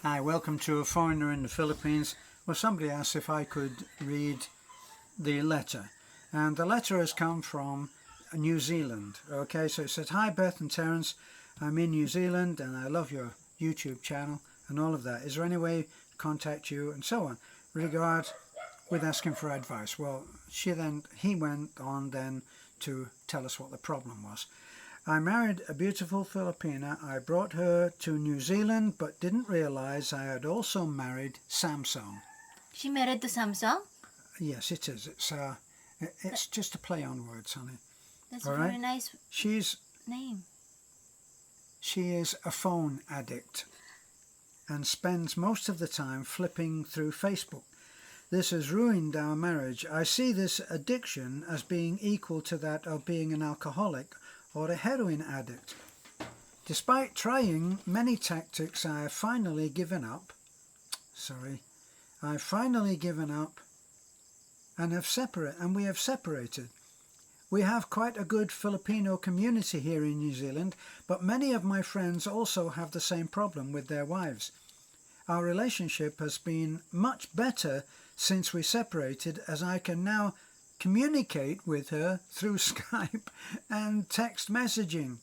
Hi, welcome to A Foreigner in the Philippines. Well, somebody asked if I could read the letter. And the letter has come from New Zealand. Okay, so it says, "Hi Beth and Terence, I'm in New Zealand and I love your YouTube channel and all of that. Is there any way to contact you?" and so on. Regard with asking for advice. Well, he went on then to tell us what the problem was. "I married a beautiful Filipina. I brought her to New Zealand but didn't realize I had also married Samsung." She married to Samsung? Yes, it is. It's just a play on words, honey. That's All a right. very nice She's name. she is a phone addict and spends most of the time flipping through Facebook. This has ruined our marriage. I see this addiction as being equal to that of being an alcoholic or a heroin addict. Despite trying many tactics, I've finally given up and we have separated. We have quite a good Filipino community here in New Zealand, but many of my friends also have the same problem with their wives. Our relationship has been much better since we separated, as I can now communicate with her through Skype and text messaging.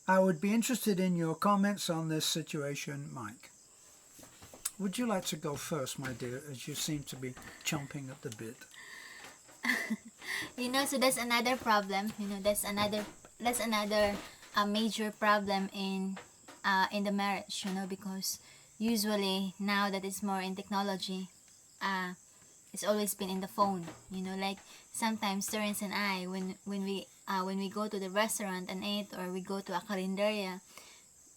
I would be interested in your comments on this situation, Mike. Would you like to go first, my dear, as you seem to be chomping at the bit? So that's another problem. That's another major problem in the marriage. Because usually now that it's more in technology, it's always been in the phone. Like sometimes Terence and I, when we go to the restaurant and eat, or we go to a carinderia,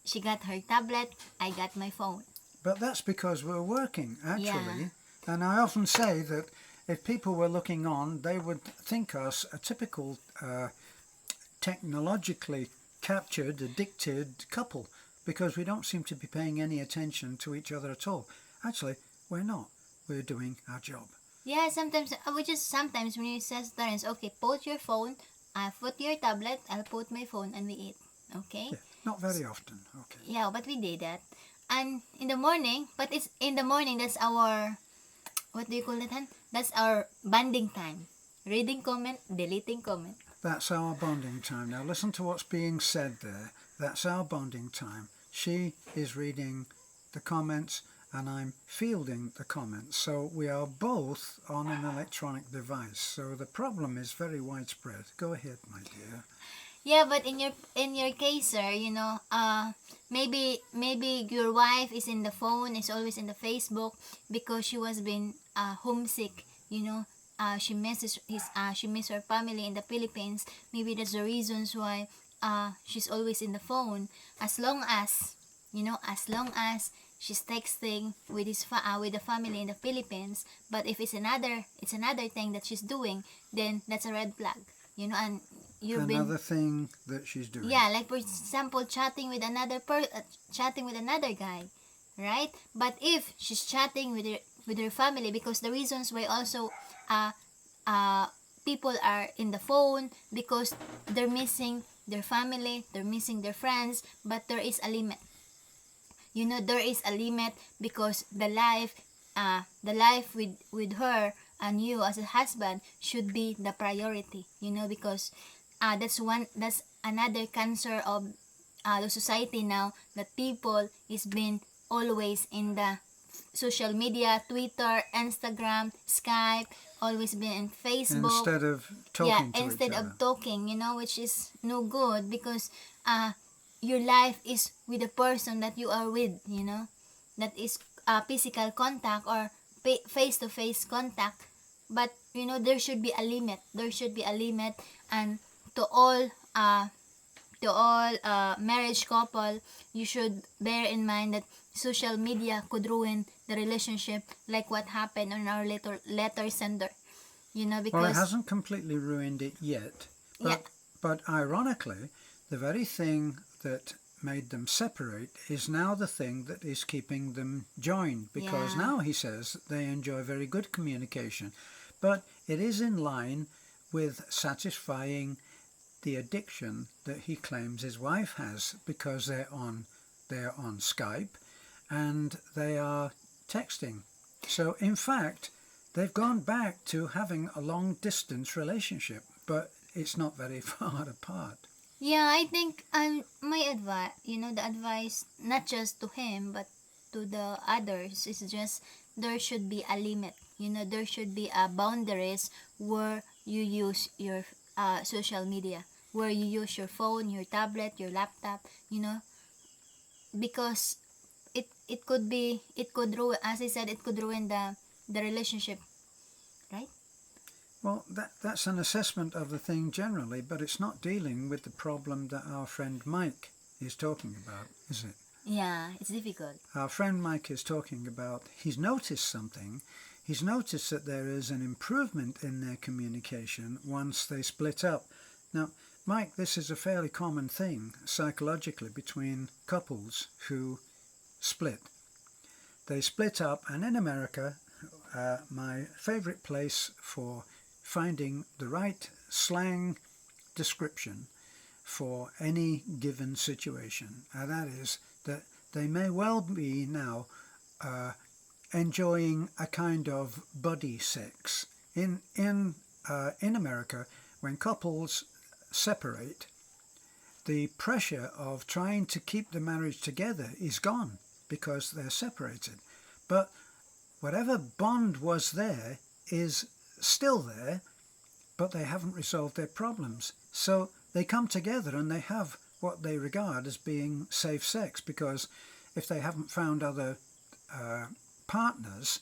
she got her tablet, I got my phone. But that's because we're working, actually. Yeah. And I often say that if people were looking on, they would think us a typical technologically captured, addicted couple, because we don't seem to be paying any attention to each other at all. Actually, we're not. We're doing our job. Yeah, sometimes when you say Terence, okay, put your phone, I put your tablet, I'll put my phone, and we eat. Okay? Yeah, not very often. Okay. Yeah, but we did that. And in the morning, but it's in the morning, that's our, what do you call it, Han? That's our bonding time. Reading comment, deleting comment. That's our bonding time. Now listen to what's being said there. That's our bonding time. She is reading the comments and I'm fielding the comments. So we are both on an electronic device. So the problem is very widespread. Go ahead, my dear. Yeah, but in your case, sir, maybe your wife is in the phone, is always in the Facebook because she was been homesick. She miss her family in the Philippines. Maybe that's the reasons why she's always in the phone. As long as she's texting with with the family in the Philippines. But if it's another thing that she's doing, then that's a red flag. And Another thing that she's doing. yeah, like for example, chatting with another guy, right? But if she's chatting with her family, because the reasons why also uh people are in the phone, because they're missing their family, they're missing their friends, but there is a limit. There is a limit, because the life with her and you as a husband should be the priority. Because that's another cancer of the society now, that people is being always in the social media, Twitter, Instagram, Skype, always been in Facebook. Instead of talking to Instead each other. of talking, which is no good, because your life is with the person that you are with, that is physical contact or face-to-face contact. But there should be a limit. And to all marriage couple, you should bear in mind that social media could ruin the relationship, like what happened on our letter sender. Because Well, it hasn't completely ruined it yet. yeah, But ironically, the very thing that made them separate is now the thing that is keeping them joined, because Yeah. now he says they enjoy very good communication, but it is in line with satisfying the addiction that he claims his wife has, because they're on Skype and they are texting. So in fact, they've gone back to having a long distance relationship, but it's not very far apart. Yeah, I think my advice, the advice not just to him but to the others is just there should be a limit. There should be a boundaries where you use your social media, where you use your phone, your tablet, your laptop, because it could ruin, as I said, it could ruin the relationship, right? Well, that's an assessment of the thing generally, but it's not dealing with the problem that our friend Mike is talking about, is it? Yeah, it's difficult. Our friend Mike is talking about, he's noticed something. He's noticed that there is an improvement in their communication once they split up. Now, Mike, this is a fairly common thing psychologically between couples who split. They split up, and in America, my favorite place for finding the right slang description for any given situation, and that is that they may well be now enjoying a kind of buddy sex. In America, when couples separate, the pressure of trying to keep the marriage together is gone because they're separated. But whatever bond was there is still there, but they haven't resolved their problems. So they come together and they have what they regard as being safe sex, because if they haven't found other partners,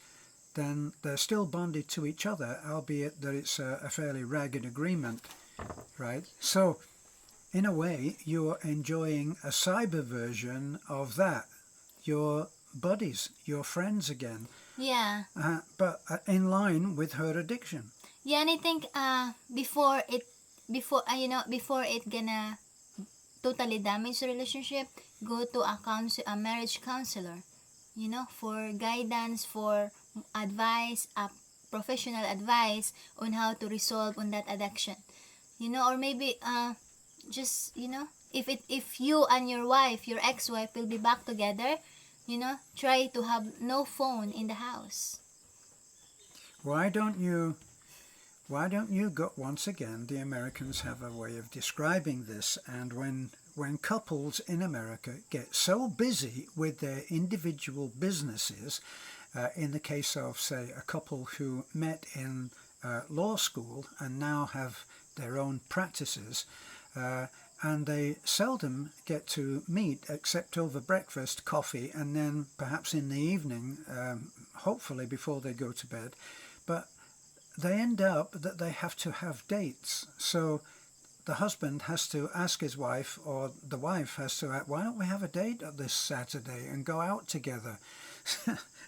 then they're still bonded to each other, albeit that it's a fairly ragged agreement, right? So in a way, you're enjoying a cyber version of that. Your buddies, your friends again. Yeah. But in line with her addiction. Yeah, and I think before it gonna totally damage the relationship, go to a marriage counselor, for guidance, for advice, professional advice on how to resolve on that addiction, or maybe just if you and your wife, your ex-wife, will be back together, try to have no phone in the house. Why don't you go, once again, the Americans have a way of describing this, and when couples in America get so busy with their individual businesses, in the case of, say, a couple who met in law school and now have their own practices, and they seldom get to meet except over breakfast, coffee, and then perhaps in the evening, hopefully before they go to bed. But they end up that they have to have dates. So the husband has to ask his wife, or the wife has to ask, why don't we have a date this Saturday and go out together?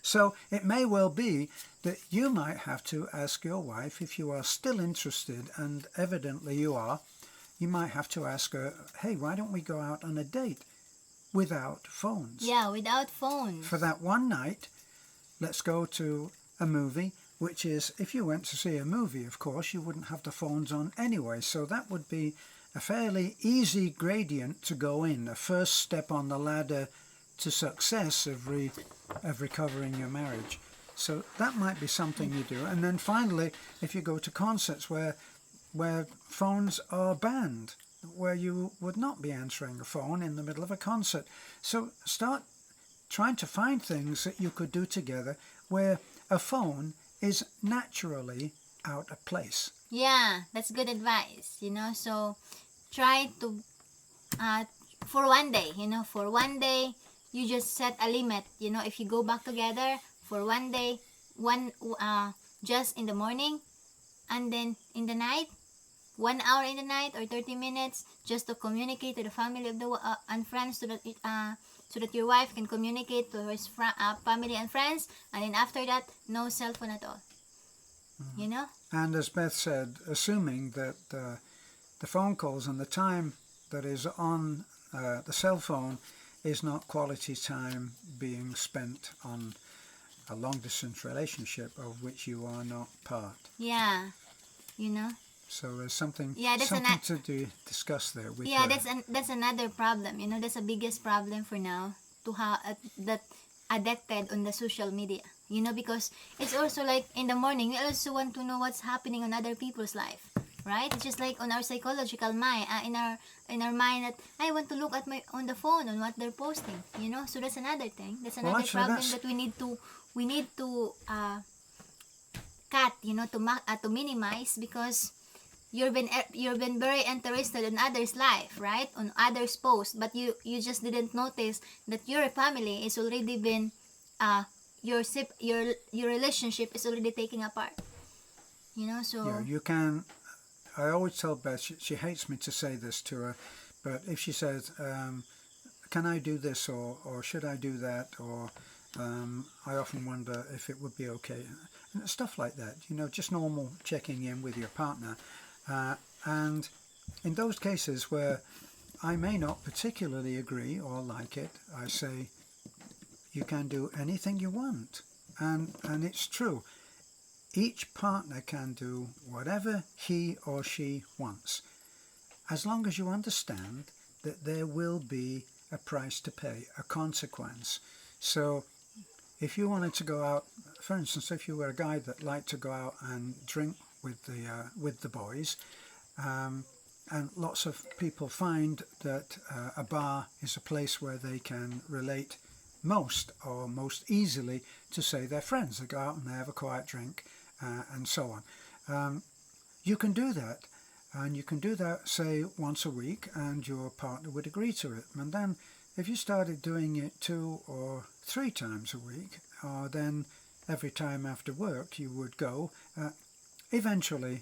So it may well be that you might have to ask your wife, if you are still interested, and evidently you are, you might have to ask her, hey, why don't we go out on a date without phones? Yeah, without phones. For that one night, let's go to a movie, which is, if you went to see a movie, of course, you wouldn't have the phones on anyway. So that would be a fairly easy gradient to go in, a first step on the ladder to success of recovering your marriage. So that might be something you do. And then finally, if you go to concerts where phones are banned, where you would not be answering a phone in the middle of a concert. So start trying to find things that you could do together where a phone is naturally out of place. Yeah, that's good advice, so try to for one day, you just set a limit, if you go back together for one day, just in the morning, and then in the night, 1 hour in the night or 30 minutes, just to communicate to the family of the and friends, so that your wife can communicate to his family and friends, and then after that, no cell phone at all. And as Beth said, assuming that the phone calls and the time that is on the cell phone is not quality time being spent on a long-distance relationship of which you are not part. Yeah, So there's something to discuss there with her. That's another problem. That's the biggest problem for now, to have that addicted on the social media, you know, because it's also like in the morning we also want to know what's happening on other people's life, right? It's just like on our psychological mind, in our mind, that I want to look at my on the phone on what they're posting, you know. So that's another thing, that's Well, another actually, problem that we need to cut, you know, to minimize, because you've been very interested in others' life, right? On others' posts, but you just didn't notice that your family is already been your relationship is already taking apart. You know, so yeah, you can. I always tell Beth, she hates me to say this to her, but if she says, can I do this, or should I do that, or I often wonder if it would be okay, and stuff like that, you know, just normal checking in with your partner. And in those cases where I may not particularly agree or like it, I say, you can do anything you want. And it's true. Each partner can do whatever he or she wants, as long as you understand that there will be a price to pay, a consequence. So if you wanted to go out, for instance, if you were a guy that liked to go out and drink with the boys, and lots of people find that a bar is a place where they can relate most easily to, say, their friends. They go out and they have a quiet drink, and so on. You can do that, and you can do that, say, once a week, and your partner would agree to it. And then if you started doing it 2 or 3 times a week, or then every time after work you would go, eventually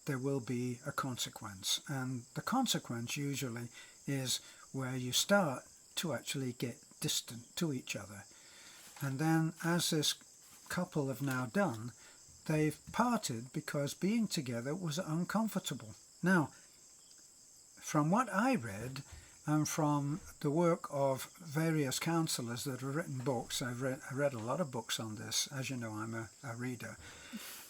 there will be a consequence. And the consequence usually is where you start to actually get distant to each other. And then, as this couple have now done, they've parted because being together was uncomfortable. Now, from what I read, and from the work of various counsellors that have written books, I read a lot of books on this. As you know, I'm a reader.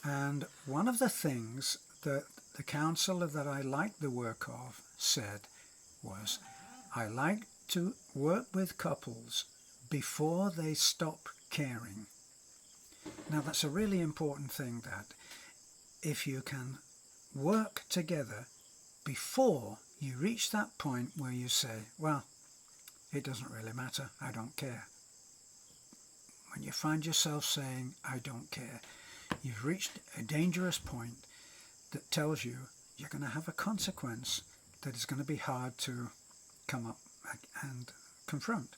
And one of the things that the counsellor that I liked the work of said was, I like to work with couples before they stop caring. Now, that's a really important thing, that if you can work together before you reach that point where you say, well, it doesn't really matter, I don't care. When you find yourself saying, I don't care, you've reached a dangerous point that tells you you're going to have a consequence that is going to be hard to come up and confront.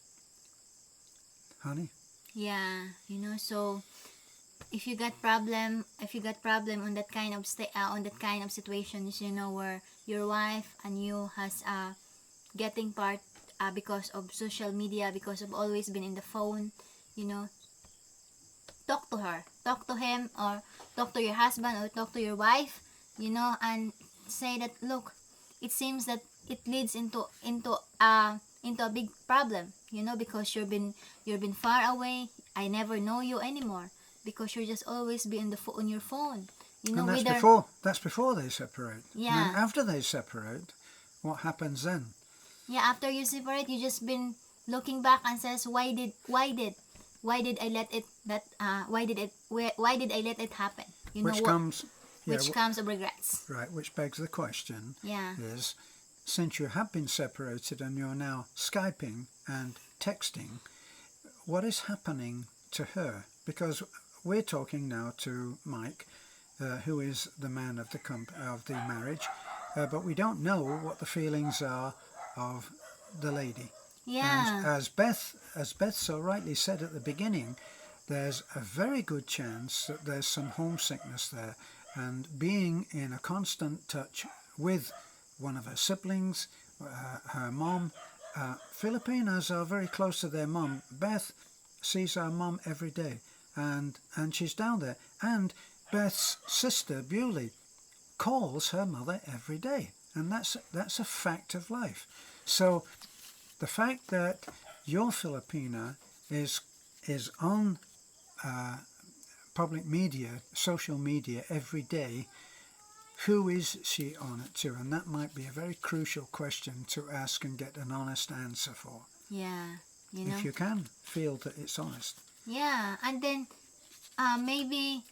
Honey? yeah, you know, so if you got problem on that kind of situations, you know, where your wife and you has getting part because of social media, because of always been in the phone, you know, talk to her, talk to him, or talk to your husband, or talk to your wife, you know, and say that, look, it seems that it leads into a big problem, you know, because you've been far away. I never know you anymore because you're just always be on your phone, you know. And that's before they separate. Yeah. And then after they separate, what happens then? Yeah, after you separate, you just been looking back and says, why did I let it happen? You Which know, comes comes of regrets. Right, which begs the question, Yeah. is, since you have been separated and you're now Skyping and texting, what is happening to her? Because we're talking now to Mike, who is the man of the marriage, but we don't know what the feelings are of the lady. Yeah. And as Beth so rightly said at the beginning, there's a very good chance that there's some homesickness there, and being in a constant touch with one of her siblings, her mom. Filipinas are very close to their mom. Beth sees her mom every day, and she's down there. And Beth's sister, Bewley, calls her mother every day, and that's a fact of life. So the fact that your Filipina is on public media, social media every day, who is she on it to? And that might be a very crucial question to ask and get an honest answer for. Yeah, you know. If you can feel that it's honest. Yeah, and then maybe,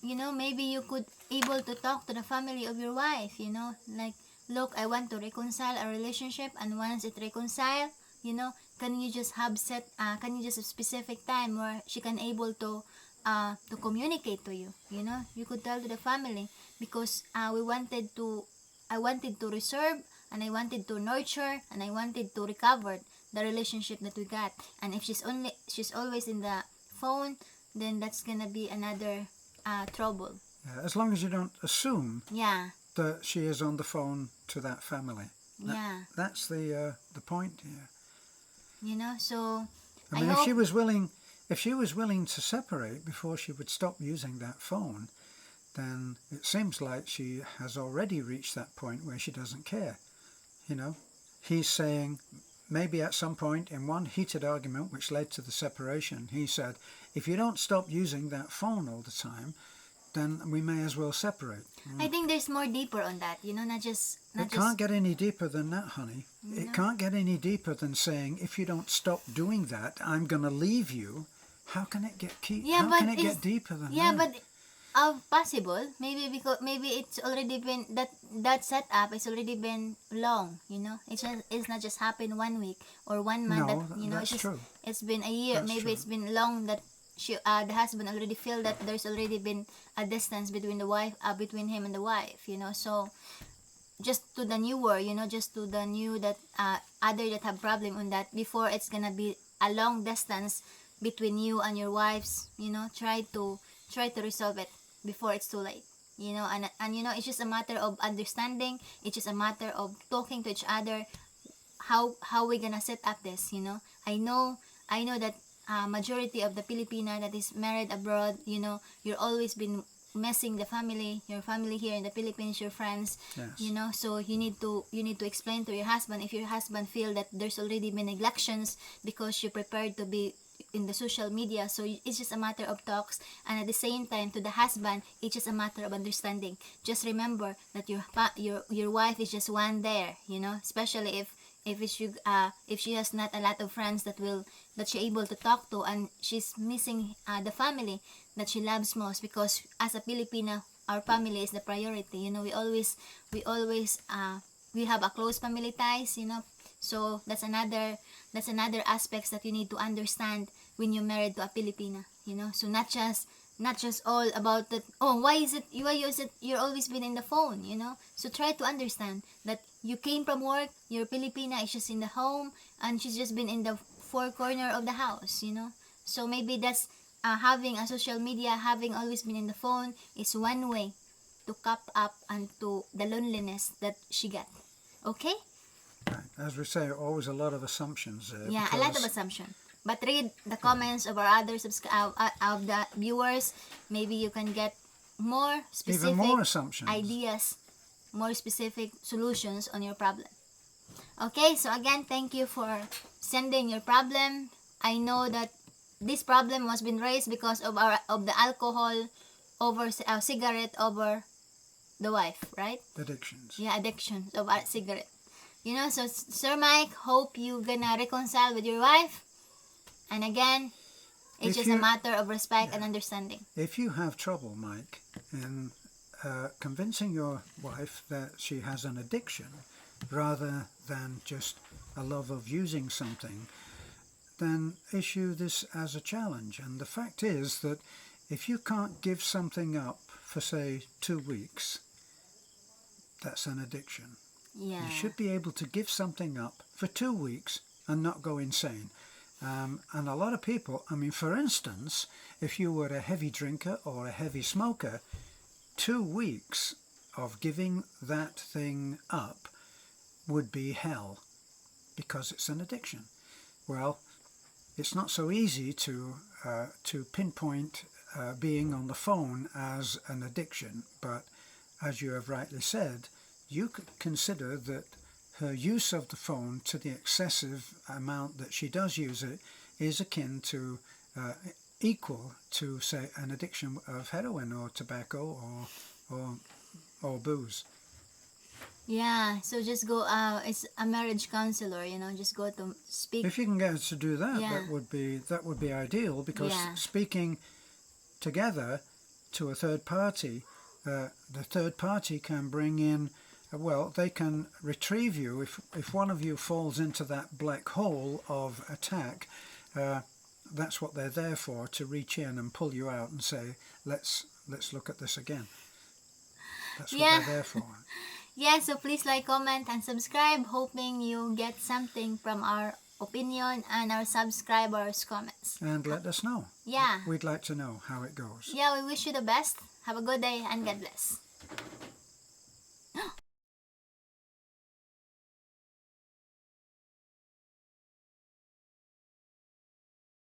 maybe you could able to talk to the family of your wife, like, look, I want to reconcile a relationship, and once it reconcile, can you just can you just a specific time where she can able to communicate to you, you could tell to the family, because I wanted to reserve, and I wanted to nurture, and I wanted to recover the relationship that we got. And if she's always in the phone, then that's gonna be another trouble. Yeah, as long as you don't assume Yeah, that she is on the phone to that family. yeah, That's the point here. so I I mean, hope. if she was willing to separate before she would stop using that phone, then it seems like she has already reached that point where she doesn't care. You know, he's saying maybe at some point in one heated argument which led to the separation, he said, if you don't stop using that phone all the time, then we may as well separate. I think there's more deeper on that, not just It can't get any deeper than that, honey. It can't get any deeper than saying, if you don't stop doing that, I'm going to leave you. How can it get Yeah, how but can it get deeper than yeah, that? but possible, maybe, because maybe it's already been that setup has already been long, it's not just happened 1 week or 1 month, No, that that's it's just true. it's been a year, That's maybe true. it's been long, that the husband already feel that there's already been a distance between the wife, between him and the wife, so just to the newer, just to the new, that other that have problem on that, before it's gonna be a long distance between you and your wives, try to resolve it before it's too late, and it's just a matter of understanding. It's just a matter of talking to each other, how we gonna set up this. I know that majority of the Filipina that is married abroad, you're always been messing your family here in the Philippines, your friends. Yes. So you need to explain to your husband, if your husband feel that there's already been neglections because you're prepared to be in the social media. So it's just a matter of talks, and at the same time, to the husband, it's just a matter of understanding. Just remember that your wife is just one there, especially if she has not a lot of friends that she able to talk to, and she's missing the family that she loves most, because as a Filipina, our family is the priority. We have a close family ties. So that's another aspects that you need to understand when you're married to a Filipina. So not just all about that. Oh, why is it you're always been in the phone? So try to understand that you came from work, your Filipina is just in the home, and she's just been in the four corner of the house. So maybe that's having a social media, having always been in the phone, is one way to cap up and to the loneliness that she got. Okay? Right. As we say, always a lot of assumptions there. Yeah, a lot of assumption. But read the comments of our other of the viewers. Maybe you can get more specific even more assumptions. ideas, more specific solutions on your problem. Okay, so again, thank you for sending your problem. I know that this problem was been raised because of the alcohol over cigarette over the wife, right? Addictions. Yeah, addiction of cigarette. So Sir Mike, hope you gonna reconcile with your wife. And again, it's just a matter of respect and understanding. If you have trouble, Mike, in convincing your wife that she has an addiction rather than just a love of using something, then issue this as a challenge. And the fact is that if you can't give something up for, say, 2 weeks, that's an addiction. Yeah. You should be able to give something up for 2 weeks and not go insane. And a lot of people, for instance, if you were a heavy drinker or a heavy smoker, 2 weeks of giving that thing up would be hell, because it's an addiction. Well, it's not so easy to pinpoint being on the phone as an addiction, but as you have rightly said, you could consider that her use of the phone to the excessive amount that she does use it is akin to equal to, say, an addiction of heroin or tobacco or booze. Yeah, so just go, it's a marriage counselor, you know, just go to speak. If you can get us to do that, Yeah. that would be ideal, because Yeah. speaking together to a third party, the third party can bring in, well, they can retrieve you if one of you falls into that black hole of attack. That's what they're there for, to reach in and pull you out and say, let's look at this again. That's what Yeah. they're there for. Yeah, so please like, comment, and subscribe, hoping you get something from our opinion and our subscribers' comments. And let us know. Yeah. We'd like to know how it goes. Yeah, we wish you the best. Have a good day and God bless.